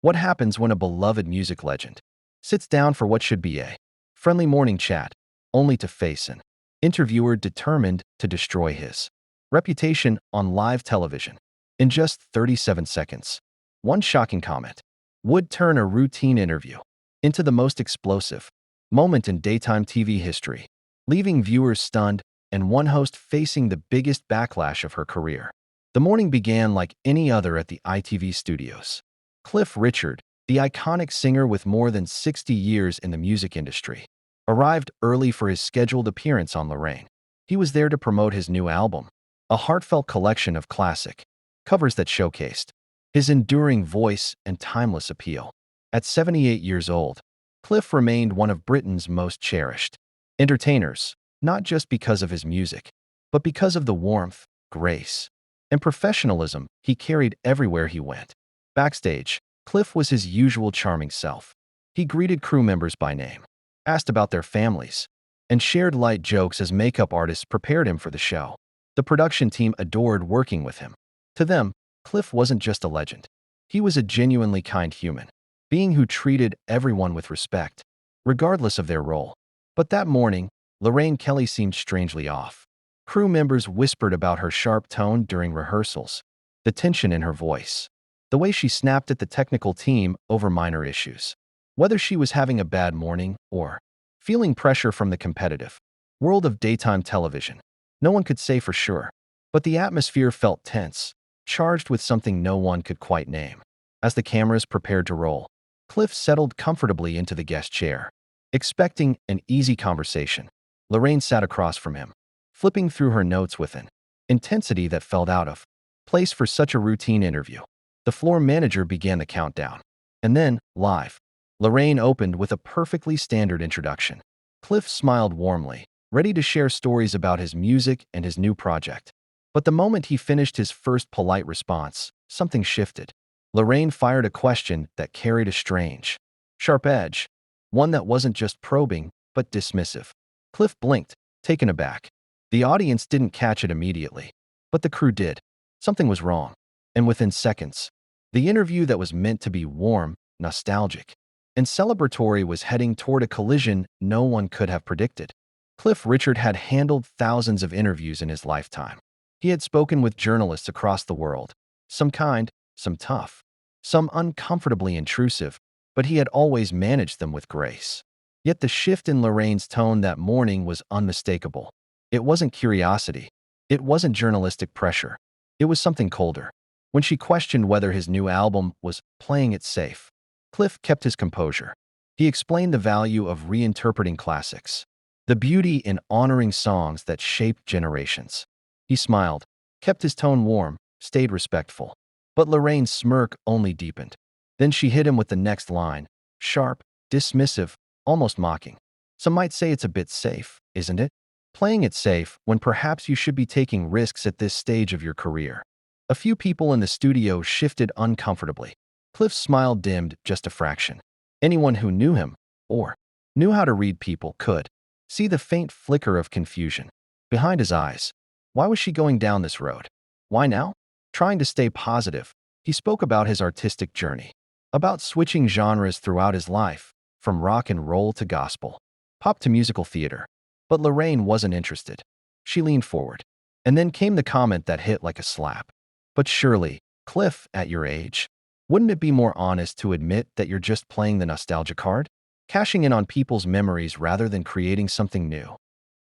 What happens when a beloved music legend sits down for what should be a friendly morning chat, only to face an interviewer determined to destroy his reputation on live television? In just 37 seconds, one shocking comment would turn a routine interview into the most explosive moment in daytime TV history, leaving viewers stunned and one host facing the biggest backlash of her career. The morning began like any other at the ITV studios. Cliff Richard, the iconic singer with more than 60 years in the music industry, arrived early for his scheduled appearance on Lorraine. He was there to promote his new album, a heartfelt collection of classic covers that showcased his enduring voice and timeless appeal. At 78 years old, Cliff remained one of Britain's most cherished entertainers, not just because of his music, but because of the warmth, grace, and professionalism he carried everywhere he went. Backstage, Cliff was his usual charming self. He greeted crew members by name, asked about their families, and shared light jokes as makeup artists prepared him for the show. The production team adored working with him. To them, Cliff wasn't just a legend. He was a genuinely kind human being who treated everyone with respect, regardless of their role. But that morning, Lorraine Kelly seemed strangely off. Crew members whispered about her sharp tone during rehearsals, the tension in her voice, the way she snapped at the technical team over minor issues. Whether she was having a bad morning or feeling pressure from the competitive world of daytime television, no one could say for sure. But the atmosphere felt tense, charged with something no one could quite name. As the cameras prepared to roll, Cliff settled comfortably into the guest chair, expecting an easy conversation. Lorraine sat across from him, flipping through her notes with an intensity that felt out of place for such a routine interview. The floor manager began the countdown. And then, live, Lorraine opened with a perfectly standard introduction. Cliff smiled warmly, ready to share stories about his music and his new project. But the moment he finished his first polite response, something shifted. Lorraine fired a question that carried a strange, sharp edge, one that wasn't just probing, but dismissive. Cliff blinked, taken aback. The audience didn't catch it immediately, but the crew did. Something was wrong. And within seconds, the interview that was meant to be warm, nostalgic, and celebratory was heading toward a collision no one could have predicted. Cliff Richard had handled thousands of interviews in his lifetime. He had spoken with journalists across the world, some kind, some tough, some uncomfortably intrusive, but he had always managed them with grace. Yet the shift in Lorraine's tone that morning was unmistakable. It wasn't curiosity. It wasn't journalistic pressure. It was something colder. When she questioned whether his new album was playing it safe, Cliff kept his composure. He explained the value of reinterpreting classics, the beauty in honoring songs that shaped generations. He smiled, kept his tone warm, stayed respectful. But Lorraine's smirk only deepened. Then she hit him with the next line, sharp, dismissive, almost mocking. Some might say it's a bit safe, isn't it? Playing it safe when perhaps you should be taking risks at this stage of your career. A few people in the studio shifted uncomfortably. Cliff's smile dimmed just a fraction. Anyone who knew him, or knew how to read people, could see the faint flicker of confusion behind his eyes. Why was she going down this road? Why now? Trying to stay positive, he spoke about his artistic journey, about switching genres throughout his life, from rock and roll to gospel, pop to musical theater. But Lorraine wasn't interested. She leaned forward. And then came the comment that hit like a slap. But surely, Cliff, at your age, wouldn't it be more honest to admit that you're just playing the nostalgia card? Cashing in on people's memories rather than creating something new?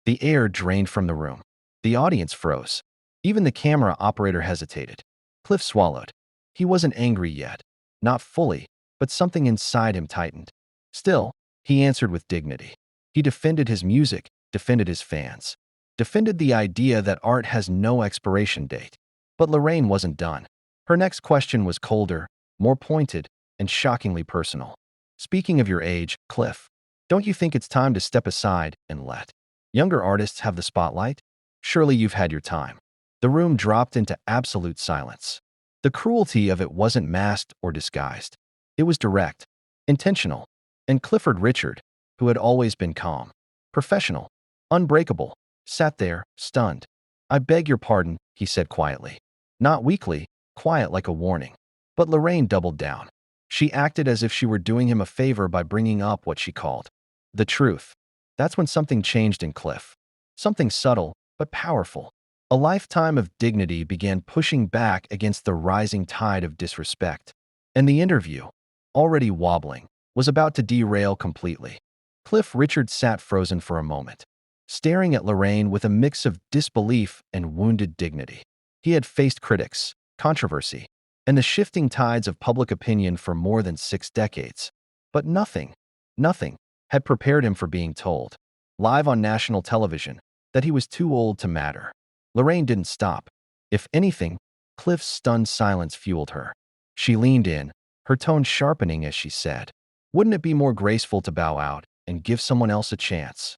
The air drained from the room. The audience froze. Even the camera operator hesitated. Cliff swallowed. He wasn't angry yet. Not fully, but something inside him tightened. Still, he answered with dignity. He defended his music, defended his fans, defended the idea that art has no expiration date. But Lorraine wasn't done. Her next question was colder, more pointed, and shockingly personal. Speaking of your age, Cliff, don't you think it's time to step aside and let younger artists have the spotlight? Surely you've had your time. The room dropped into absolute silence. The cruelty of it wasn't masked or disguised. It was direct, intentional, and Clifford Richard, who had always been calm, professional, unbreakable, sat there, stunned. I beg your pardon, he said quietly. Not weakly, quiet like a warning. But Lorraine doubled down. She acted as if she were doing him a favor by bringing up what she called the truth. That's when something changed in Cliff. Something subtle, but powerful. A lifetime of dignity began pushing back against the rising tide of disrespect. And the interview, already wobbling, was about to derail completely. Cliff Richard sat frozen for a moment, staring at Lorraine with a mix of disbelief and wounded dignity. He had faced critics, controversy, and the shifting tides of public opinion for more than 6 decades. But nothing had prepared him for being told, live on national television, that he was too old to matter. Lorraine didn't stop. If anything, Cliff's stunned silence fueled her. She leaned in, her tone sharpening as she said, "Wouldn't it be more graceful to bow out and give someone else a chance?"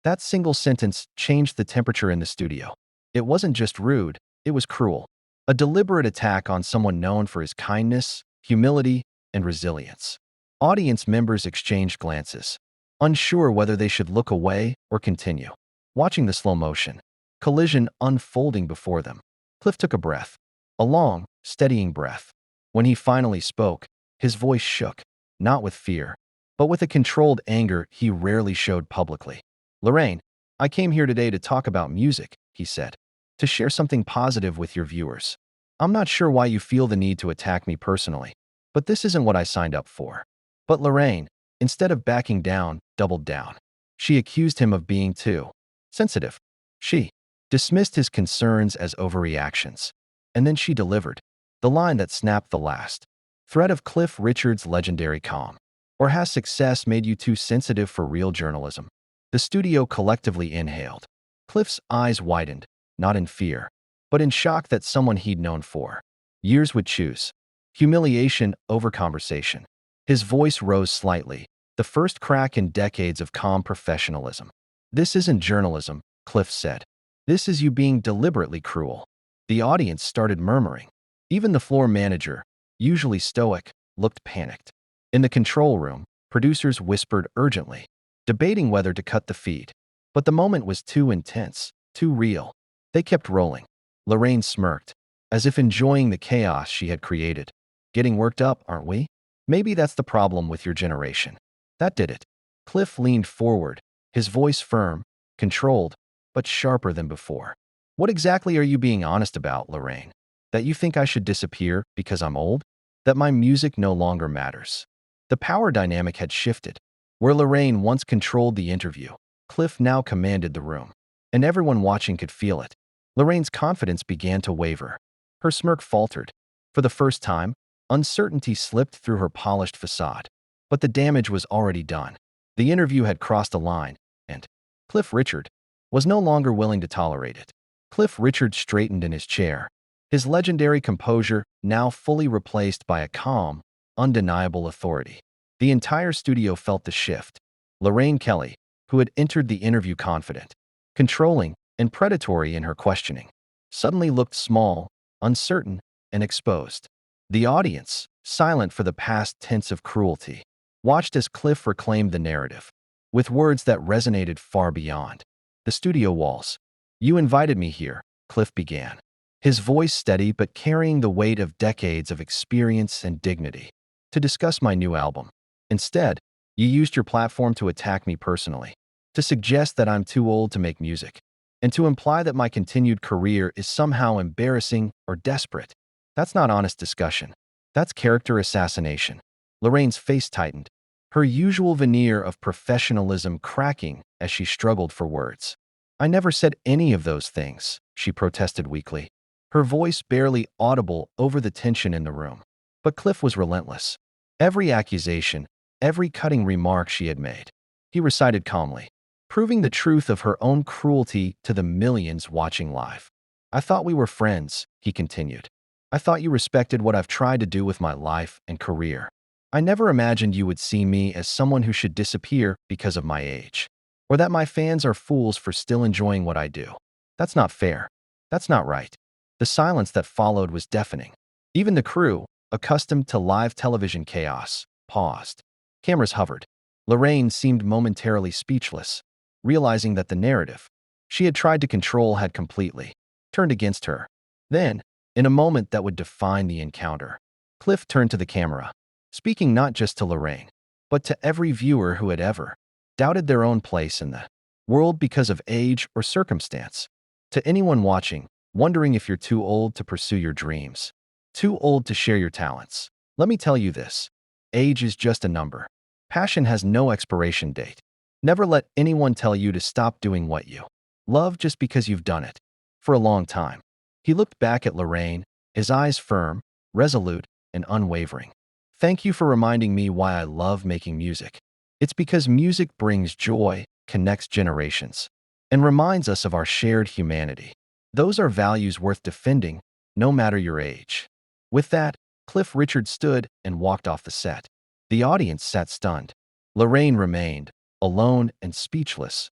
That single sentence changed the temperature in the studio. It wasn't just rude, it was cruel. A deliberate attack on someone known for his kindness, humility, and resilience. Audience members exchanged glances, unsure whether they should look away or continue. Watching the slow motion collision unfolding before them, Cliff took a breath, a long, steadying breath. When he finally spoke, his voice shook, not with fear, but with a controlled anger he rarely showed publicly. "Lorraine, I came here today to talk about music," he said, "to share something positive with your viewers. I'm not sure why you feel the need to attack me personally, but this isn't what I signed up for." But Lorraine, instead of backing down, doubled down. She accused him of being too sensitive. She dismissed his concerns as overreactions. And then she delivered the line that snapped the last thread of Cliff Richard's legendary calm. "Or has success made you too sensitive for real journalism?" The studio collectively inhaled. Cliff's eyes widened, not in fear, but in shock that someone he'd known for years would choose humiliation over conversation. His voice rose slightly, the first crack in decades of calm professionalism. "This isn't journalism," Cliff said. "This is you being deliberately cruel." The audience started murmuring. Even the floor manager, usually stoic, looked panicked. In the control room, producers whispered urgently, debating whether to cut the feed. But the moment was too intense, too real. They kept rolling. Lorraine smirked, as if enjoying the chaos she had created. "Getting worked up, aren't we? Maybe that's the problem with your generation." That did it. Cliff leaned forward, his voice firm, controlled, but sharper than before. "What exactly are you being honest about, Lorraine? That you think I should disappear because I'm old? That my music no longer matters?" The power dynamic had shifted. Where Lorraine once controlled the interview, Cliff now commanded the room. And everyone watching could feel it. Lorraine's confidence began to waver. Her smirk faltered. For the first time, uncertainty slipped through her polished facade. But the damage was already done. The interview had crossed a line, and Cliff Richard was no longer willing to tolerate it. Cliff Richard straightened in his chair, his legendary composure now fully replaced by a calm, undeniable authority. The entire studio felt the shift. Lorraine Kelly, who had entered the interview confident, controlling, and predatory in her questioning, suddenly looked small, uncertain, and exposed. The audience, silent for the past tense of cruelty, watched as Cliff reclaimed the narrative, with words that resonated far beyond the studio walls. "You invited me here," Cliff began, his voice steady but carrying the weight of decades of experience and dignity, "to discuss my new album. Instead, you used your platform to attack me personally, to suggest that I'm too old to make music, and to imply that my continued career is somehow embarrassing or desperate. That's not honest discussion. That's character assassination." Lorraine's face tightened, her usual veneer of professionalism cracking as she struggled for words. "I never said any of those things," she protested weakly, her voice barely audible over the tension in the room. But Cliff was relentless. Every accusation, every cutting remark she had made, he recited calmly, proving the truth of her own cruelty to the millions watching live. "I thought we were friends," he continued. "I thought you respected what I've tried to do with my life and career. I never imagined you would see me as someone who should disappear because of my age, or that my fans are fools for still enjoying what I do. That's not fair. That's not right." The silence that followed was deafening. Even the crew, accustomed to live television chaos, paused. Cameras hovered. Lorraine seemed momentarily speechless, realizing that the narrative she had tried to control had completely turned against her. Then, in a moment that would define the encounter, Cliff turned to the camera. speaking not just to Lorraine, but to every viewer who had ever doubted their own place in the world because of age or circumstance. To anyone watching, wondering if you're too old to pursue your dreams, too old to share your talents, let me tell you this: age is just a number. Passion has no expiration date. Never let anyone tell you to stop doing what you love just because you've done it for a long time. He looked back at Lorraine, his eyes firm, resolute, and unwavering. Thank you for reminding me why I love making music. It's because music brings joy, connects generations, and reminds us of our shared humanity. Those are values worth defending, no matter your age. With that, Cliff Richard stood and walked off the set. The audience sat stunned. Lorraine remained, alone and speechless,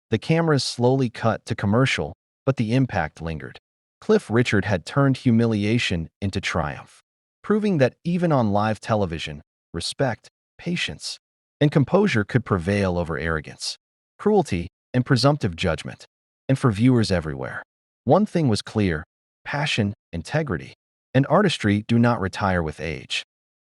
the cameras slowly cut to commercial, but the impact lingered. Cliff Richard had turned humiliation into triumph, proving that even on live television, respect, patience, and composure could prevail over arrogance, cruelty, and presumptive judgment. And for viewers everywhere, one thing was clear: passion, integrity, and artistry do not retire with age.